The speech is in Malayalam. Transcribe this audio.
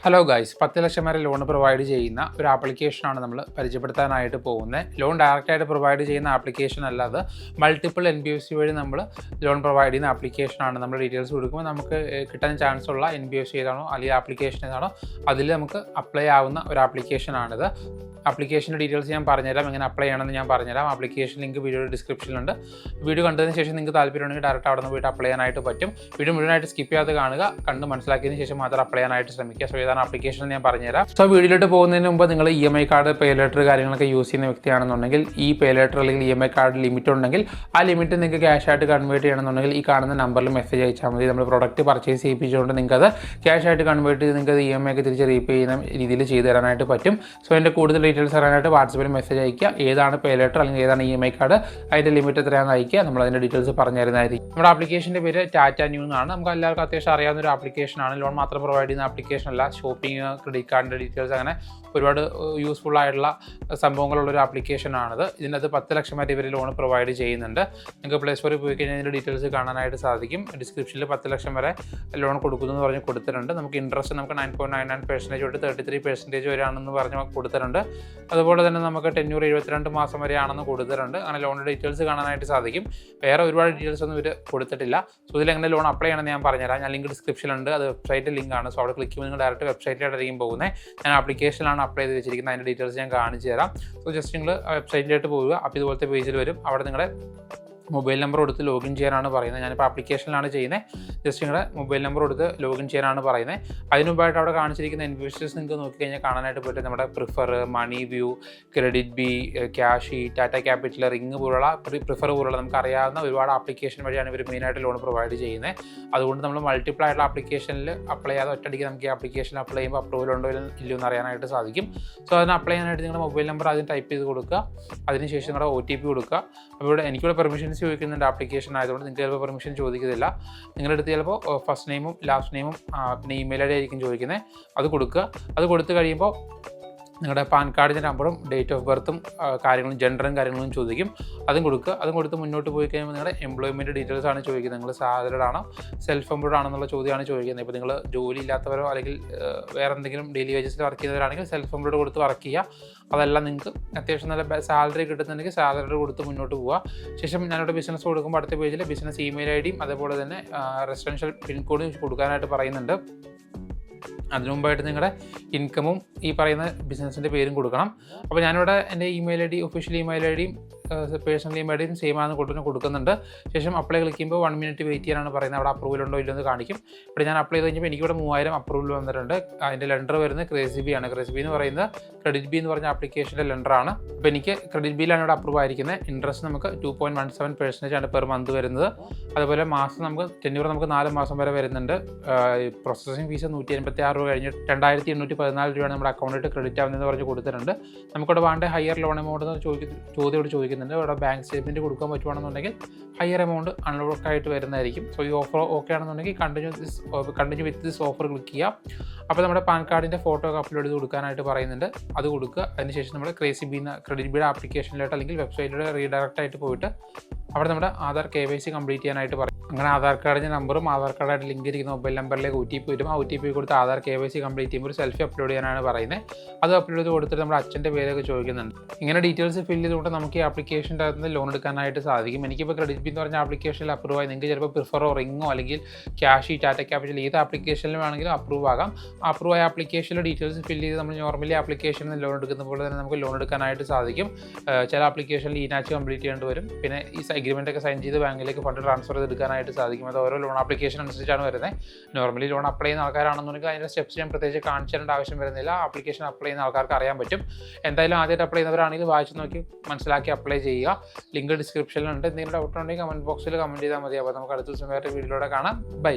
ഹലോ ഗൈസ്, 10 ലക്ഷം വരെ ലോൺ പ്രൊവൈഡ് ചെയ്യുന്ന ഒരു ആപ്ലിക്കേഷനാണ് നമ്മൾ പരിചയപ്പെടുത്താനായിട്ട് പോകുന്നത്. ലോൺ ഡയറക്റ്റായിട്ട് പ്രൊവൈഡ് ചെയ്യുന്ന ആപ്ലിക്കേഷൻ അല്ലാതെ മൾട്ടിപ്പിൾ NBFC വഴി നമ്മൾ ലോൺ പ്രൊവൈഡ് ചെയ്യുന്ന ആപ്ലിക്കേഷനാണ്. നമ്മൾ ഡീറ്റെയിൽസ് കൊടുക്കുമ്പോൾ നമുക്ക് കിട്ടാൻ ചാൻസ് ഉള്ള NBFC ഏതാണോ അല്ലെങ്കിൽ ആപ്ലിക്കേഷൻ ഏതാണോ അതിൽ നമുക്ക് അപ്ലൈ ആവുന്ന ഒരു ആപ്ലിക്കേഷനാണിത്. ആപ്ലിക്കേഷൻ്റെ ഡീറ്റെയിൽസ് ഞാൻ പറഞ്ഞുതരാം, എങ്ങനെ അപ്ലൈ ചെയ്യണമെന്ന് ഞാൻ പറഞ്ഞുതരാം. ആപ്ലിക്കേഷൻ ലിങ്ക് വീഡിയോയുടെ ഡിസ്ക്രിപ്ഷനിലുണ്ട്. വീഡിയോ കണ്ടതിന് ശേഷം നിങ്ങൾക്ക് താല്പര്യമുണ്ടെങ്കിൽ ഡയറക്റ്റ് അവിടെ നിന്ന് പോയിട്ട് അപ്ലൈ ചെയ്യാനായിട്ട് പറ്റും. വീഡിയോ മുഴുവനായിട്ട് സ്കിപ്പ് ചെയ്യാതെ കാണുക, കണ്ട് മനസ്സിലാക്കിയതിന് ശേഷം മാത്രം അപ്ലൈ ചെയ്യാനായിട്ട് ശ്രമിക്കുക. സോ ഏതാണ് ആപ്ലിക്കേഷൻ ഞാൻ പറഞ്ഞുതരാം. സോ വീഡിയോയിലോട്ട് പോകുന്നതിന് മുമ്പ് നിങ്ങൾ EMI കാർഡ്, പേ ലെറ്റർ കാര്യങ്ങളൊക്കെ യൂസ് ചെയ്യുന്ന വ്യക്തിയാണെന്നുണ്ടെങ്കിൽ ഈ പേ ലെറ്റർ അല്ലെങ്കിൽ EMI കാർഡ് ലിമിറ്റ് ഉണ്ടെങ്കിൽ ആ ലിമിറ്റ് നിങ്ങൾക്ക് ക്യാഷ് ആയിട്ട് കൺവേർട്ട് ചെയ്യണമെന്നുണ്ടെങ്കിൽ ഈ കാണുന്ന നമ്പറിൽ മെസ്സേജ് അയച്ചാൽ മതി. നമ്മൾ പ്രൊഡക്റ്റ് പർച്ചേസ് ചെയ്യിപ്പിച്ചുകൊണ്ട് നിങ്ങൾക്ക് അത് ക്യാഷ് ആയിട്ട് കൺവേർട്ട് ചെയ്ത് നിങ്ങൾക്ക് EMI ഒക്കെ തിരിച്ച് റീപേ ചെയ്യുന്ന രീതിയിൽ ചെയ്തു തരാനായിട്ട് പറ്റും. സോ എൻ്റെ കൂടുതൽ ഡീറ്റെയിൽസ് അറിയാനായിട്ട് വാട്സപ്പിൽ മെസ്സേജ് അയക്കുക. ഏതാണ് പേ ലെറ്റർ അല്ലെങ്കിൽ ഏതാണ് EMI കാർഡ്, അതിൻ്റെ ലിമിറ്റ് എത്രയാണെന്ന് അയക്കുക. നമ്മൾ അതിൻ്റെ ഡീറ്റെയിൽസ് പറഞ്ഞു തരുന്നതായിരിക്കും. നമ്മുടെ ആപ്ലിക്കേഷൻ്റെ പേര് ടാറ്റ ന്യൂ എന്നാണ്. നമുക്ക് എല്ലാവർക്കും അത്യാവശ്യം അറിയാവുന്ന ഒരു ആപ്ലിക്കേഷനാണ്. ലോൺ മാത്രം പ്രൊവൈഡ് ചെയ്യുന്ന ആപ്ലിക്കേഷൻ അല്ല. ഷോപ്പിംഗ്, ക്രെഡിറ്റ് കാർഡിൻ്റെ ഡീറ്റെയിൽസ്, അങ്ങനെ ഒരുപാട് യൂസ്ഫുൾ ആയിട്ടുള്ള സംഭവങ്ങളുള്ളൊരു ആപ്ലിക്കേഷനാണിത്. ഇതിനകത്ത് 10 ലക്ഷം വരെ ഇവർ ലോൺ പ്രൊവൈഡ് ചെയ്യുന്നുണ്ട്. നിങ്ങൾക്ക് പ്ലേ സ്റ്റോറിൽ പോയി കഴിഞ്ഞാൽ ഇതിൻ്റെ ഡീറ്റെയിൽസ് കാണാനായിട്ട് സാധിക്കും. ഡിസ്ക്രിപ്ഷനിൽ 10 ലക്ഷം വരെ ലോൺ കൊടുക്കുന്നു എന്ന് പറഞ്ഞ് കൊടുത്തിട്ടുണ്ട്. നമുക്ക് ഇൻട്രസ്റ്റ് നമുക്ക് 9.99% തൊട്ട് 33% വരെയാണെന്ന് പറഞ്ഞ് കൊടുത്തിട്ടുണ്ട്. അതുപോലെ തന്നെ നമുക്ക് ടെന്യൂർ 72 മാസം വരെയാണെന്ന് കൊടുത്തിട്ടുണ്ട്. അങ്ങനെ ലോൺ ഡീറ്റെയിൽസ് കാണാനായിട്ട് സാധിക്കും. വേറെ ഒരുപാട് ഡീറ്റെയിൽസ് ഒന്നും ഇവർ കൊടുത്തിട്ടില്ല. സോ ഇതിൽ എങ്ങനെ ലോൺ അപ്ലൈ ചെയ്യണമെന്ന് ഞാൻ പറഞ്ഞുതരാം. ഞാൻ ലിങ്ക് ഡിസ്ക്രിപ്ഷനിലുണ്ട്. അത് വെബ്സൈറ്റ് ലിങ്കാണ്. സോ അവിടെ ക്ലിക്ക് ചെയ്യുമ്പോൾ നിങ്ങൾ ഡയറക്റ്റ് വെബ്സൈറ്റിലായിട്ടായിരിക്കും പോകുന്നത്. ഞാൻ ആപ്ലിക്കേഷനിലാണ് അപ്ലൈ ചെയ്ത് വെച്ചിരിക്കുന്നത്. അതിൻ്റെ ഡീറ്റെയിൽസ് ഞാൻ കാണിച്ചു തരാം. സോ ജസ്റ്റ് നിങ്ങൾ വെബ്സൈറ്റിലോട്ട് പോവുക. അപ്പോൾ ഇതുപോലത്തെ പേജിൽ വരും. അവിടെ നിങ്ങളുടെ മൊബൈൽ നമ്പർ കൊടുത്ത് ലോഗിൻ ചെയ്യാനാണ് പറയുന്നത്. ഞാനിപ്പോൾ ആപ്ലിക്കേഷനിലാണ് ചെയ്യുന്നത്. ജസ്റ്റ് നിങ്ങളുടെ മൊബൈൽ നമ്പർ കൊടുത്ത് ലോഗിൻ ചെയ്യാനാണ് പറയുന്നത്. അതിന് മുമ്പായിട്ട് അവിടെ കാണിച്ചിരിക്കുന്ന NBFCs നിങ്ങൾക്ക് നോക്കിക്കഴിഞ്ഞാൽ കാണാനായിട്ട് പറ്റും. നമ്മുടെ Prefr, Money View, KreditBee, cash, Tata Capital, Ring പോലുള്ള പ്രിഫർ പോലുള്ള നമുക്ക് അറിയാവുന്ന ഒരുപാട് ആപ്ലിക്കേഷൻ വഴിയാണ് ഇവർ മെയിനായിട്ട് ലോൺ പ്രൊവൈഡ് ചെയ്യുന്നത്. അതുകൊണ്ട് നമ്മൾ മൾട്ടിപ്പിൾ ആയിട്ടുള്ള ആപ്ലിക്കേഷനിൽ അപ്ലൈ ചെയ്യാതെ ഒറ്റയടിക്ക് നമുക്ക് ഈ ആപ്ലിക്കേഷൻ അപ്ലൈ ചെയ്യുമ്പോൾ അപ്രൂവൽ ഉണ്ടോ ഇല്ലയോ എന്ന് അറിയാനായിട്ട് സാധിക്കും. സോ അതിന് അപ്ലൈ ചെയ്യാനായിട്ട് നിങ്ങളുടെ മൊബൈൽ നമ്പർ ആദ്യം ടൈപ്പ് ചെയ്ത് കൊടുക്കുക. അതിനുശേഷം നിങ്ങളുടെ OTP കൊടുക്കുക. അപ്പോൾ ഇവിടെ എനിക്കിവിടെ പെർമിഷൻസ് ചോദിക്കുന്നുണ്ട്. ആപ്ലിക്കേഷൻ ആയതുകൊണ്ട് നിങ്ങൾക്ക് ചിലപ്പോൾ പെർമിഷൻ ചോദിക്കുന്നില്ല. നിങ്ങളുടെ അടുത്ത് ചിലപ്പോൾ ഫസ്റ്റ് നെയിമും ലാസ്റ്റ് നെയിമും പിന്നെ ഇമെയിൽ ID ആയിരിക്കും ചോദിക്കുന്നത്. അത് കൊടുക്കുക. അത് കൊടുത്തു കഴിയുമ്പോൾ നിങ്ങളുടെ പാൻ കാർഡിൻ്റെ നമ്പറും ഡേറ്റ് ഓഫ് ബർത്തും കാര്യങ്ങളും ജെൻഡറും കാര്യങ്ങളും ചോദിക്കും. അതും കൊടുക്കുക. അതും കൊടുത്ത് മുന്നോട്ട് പോയി കഴിയുമ്പോൾ നിങ്ങളുടെ എംപ്ലോയ്മെൻറ്റ് ഡീറ്റെയിൽസ് ആണ് ചോദിക്കുന്നത്. നിങ്ങൾ സാലറിഡ് ആണോ സെൽഫ് എംപ്ലോയ്ഡ് ആണെന്നുള്ള ചോദ്യമാണ് ചോദിക്കുന്നത്. ഇപ്പോൾ നിങ്ങൾ ജോലി ഇല്ലാത്തവരോ അല്ലെങ്കിൽ വേറെ എന്തെങ്കിലും ഡെയിലി വേജസിൽ വർക്ക് ചെയ്യുന്നവരാണെങ്കിൽ സെൽഫ് എംപ്ലോയ്ഡ് കൊടുത്ത് വർക്ക് ചെയ്യുക. അതെല്ലാം നിങ്ങൾക്ക് അത്യാവശ്യം നല്ല സാലറി കിട്ടുന്നുണ്ടെങ്കിൽ സാലറി കൊടുത്ത് മുന്നോട്ട് പോവുക. ശേഷം ഞാനിവിടെ ബിസിനസ് കൊടുക്കുമ്പോൾ അടുത്ത പേജിൽ ബിസിനസ് ഇമെയിൽ IDയും അതേപോലെ തന്നെ റെസിഡൻഷ്യൽ പിൻകോഡും കൊടുക്കാനായിട്ട് പറയുന്നുണ്ട്. അതിനു മുമ്പായിട്ട് നിങ്ങളുടെ ഇൻകമും ഈ പറയുന്ന ബിസിനസ്സിൻ്റെ പേരും കൊടുക്കണം. അപ്പോൾ ഞാനിവിടെ എൻ്റെ ഒഫീഷ്യൽ ഇമെയിൽ IDയും പേഴ്സണൽ ഇമെയിൽ IDയും സെയിം ആണെന്ന് കൊടുക്കുന്നുണ്ട്. ശേഷം അപ്ലൈ ക്ലിക്ക് ചെയ്യുമ്പോൾ 1 മിനിറ്റ് വെയിറ്റ് ചെയ്യാനാണ് പറയുന്നത്. അവിടെ അപ്രൂവൽ ഉണ്ടോ ഇല്ലയോ എന്ന് കാണിക്കും. ഇവിടെ ഞാൻ അപ്ലൈ ചെയ്ത് കഴിഞ്ഞപ്പോൾ എനിക്കിവിടെ 3000 അപ്രൂവൽ വന്നിട്ടുണ്ട്. അതിൻ്റെ ലെൻഡർ വരുന്നത് ക്രേസി ബി ആണ്. ക്രേസി ബി എന്ന് പറയുന്നത് ക്രെഡിറ്റ് ബി എന്ന് പറഞ്ഞ ആപ്ലിക്കേഷൻ്റെ ലെൻഡറാണ്. അപ്പോൾ എനിക്ക് ക്രെഡിറ്റ് ബിയിലാണ് ഇവിടെ അപ്രൂവ് ആയിരിക്കുന്നത്. ഇൻട്രസ്റ്റ് നമുക്ക് 2.17% ആണ് പെർ മന്ത് വരുന്നത്. അതുപോലെ മാസം നമുക്ക് ടെന്യൂർ നമുക്ക് 4 മാസം വരെ വരുന്നുണ്ട്. പ്രോസസ്സിംഗ് ഫീസ് 186 രൂപ കഴിഞ്ഞ് 2814 രൂപയാണ് നമ്മുടെ അക്കൗണ്ടിൽ ക്രെഡിറ്റ് ആവുന്നതെന്ന് പറഞ്ഞ് കൊടുത്തിട്ടുണ്ട്. നമുക്കിവിടെ വേണ്ട ഹയർ ലോൺ എമൗണ്ട് ചോദ്യം ചോദിക്കുന്നുണ്ട്. ഇവിടെ ബാങ്ക് സ്റ്റേറ്റ്മെൻറ്റ് കൊടുക്കാൻ പറ്റുവാണെന്നുണ്ടെങ്കിൽ ഹയർ എമൗണ്ട് അൺലോക്ക് ആയിട്ട് വരുന്നതായിരിക്കും. സോ ഈ ഓഫർ ഓക്കെ ആണെന്നുണ്ടെങ്കിൽ continue with this offer click ചെയ്യാം. അപ്പോൾ നമ്മുടെ പാൻ കാർഡിൻ്റെ ഫോട്ടോ ഒക്കെ അപ്ലോഡ് ചെയ്ത് കൊടുക്കാനായിട്ട് പറയുന്നുണ്ട്. അത് കൊടുക്കുക. അതിനുശേഷം നമ്മൾ ക്രെഡിറ്റ് ബിയുടെ ആപ്ലിക്കേഷനിലോട്ട് അല്ലെങ്കിൽ വെബ്സൈറ്റിലൂടെ റീഡയറക്റ്റ് ആയിട്ട് പോയിട്ട് അവിടെ നമ്മുടെ ആധാർ KYC കംപ്ലീറ്റ് ചെയ്യാനായിട്ട് പറയും. അങ്ങനെ ആധാർ കാർഡിൻ്റെ നമ്പറും ആധാർ കാർഡായിട്ട് ലിങ്ക് ചെയ്തിരിക്കുന്ന മൊബൈൽ നമ്പറിലേക്ക് OTP വരും. ആ OTP കൊടുത്ത് ആധാർ KYC കംപ്ലീറ്റ് ചെയ്യുമ്പോൾ ഒരു സെൽഫി അപ്ലോഡ് ചെയ്യാനാണ് പറയുന്നത്. അത് അപ്ലോഡ് ചെയ്ത് കൊടുത്തിട്ട് നമ്മുടെ അച്ഛൻ്റെ പേരൊക്കെ ചോദിക്കുന്നുണ്ട്. ഇങ്ങനെ ഡീറ്റെയിൽസ് ഫില്ല് ചെയ്തുകൊണ്ട് നമുക്ക് ഈ ആപ്ലിക്കേഷൻ്റെ അകത്ത് ലോൺ എടുക്കാനായിട്ട് സാധിക്കും. എനിക്കിപ്പോൾ ക്രെഡിറ്റ് ബി എന്ന് പറഞ്ഞ ആപ്ലിക്കേഷനിൽ അപ്രൂവ് ആയി. നിങ്ങൾക്ക് ചിലപ്പോൾ പ്രിഫറോ റിങ്ങോ അല്ലെങ്കിൽ ക്യാഷ്, ടാറ്റ ക്യാപിറ്റൽ ഏത് ആപ്ലിക്കേഷനിലും വേണമെങ്കിലും അപ്രൂവ് ആകാം. അപ്രൂവ് ആയ ആപ്ലിക്കേഷനിലെ ഡീറ്റെയിൽസ് ഫില്ല് ചെയ്ത് നമ്മൾ നോർമലി ആപ്ലിക്കേഷനിൽ നിന്ന് ലോൺ എടുക്കുന്ന പോലെ തന്നെ നമുക്ക് ലോൺ എടുക്കാനായിട്ട് സാധിക്കും. ചില ആപ്ലിക്കേഷനിൽ ഇനാച്ച് കംപ്ലീറ്റ് ചെയ്യേണ്ടി വരും. പിന്നെ ഈ അഗ്രിമെൻ്റ് ഒക്കെ സൈൻ ചെയ്ത് ബാങ്കിലേക്ക് ഫണ്ട് ട്രാൻസ്ഫർ ചെയ്തെടുക്കാനായിട്ട് സാധിക്കും. അത് ഓരോ ലോൺ ആപ്ലിക്കേഷൻ അനുസരിച്ചാണ് വരുന്നത്. നോർമലി ലോൺ അപ്ലൈ ചെയ്യുന്ന ആൾക്കാരാണെന്നുണ്ടെങ്കിൽ അതിൻ്റെ സ്റ്റെപ്സ് ഞാൻ പ്രത്യേകിച്ച് കാണിച്ചു തരേണ്ട ആവശ്യം വരുന്നില്ല. ആപ്ലിക്കേഷൻ അപ്ലൈ ചെയ്യുന്ന ആൾക്കാർക്ക് അറിയാൻ പറ്റും. എന്തായാലും ആദ്യമായിട്ട് അപ്ലൈ ചെയ്യുന്നവരാണെങ്കിൽ വായിച്ച് നോക്കി മനസ്സിലാക്കി അപ്ലൈ ചെയ്യുക. ലിങ്ക് ഡിസ്ക്രിപ്ഷനിലുണ്ട്. എന്തെങ്കിലും ഡൗട്ട് ഉണ്ടെങ്കിൽ കമൻറ്റ് ബോക്സിൽ കമൻറ്റ് ചെയ്താൽ മതി. അപ്പോൾ നമുക്ക് അടുത്ത ദിവസം വേറെ വീഡിയോയിലൂടെ കാണാം. ബൈ.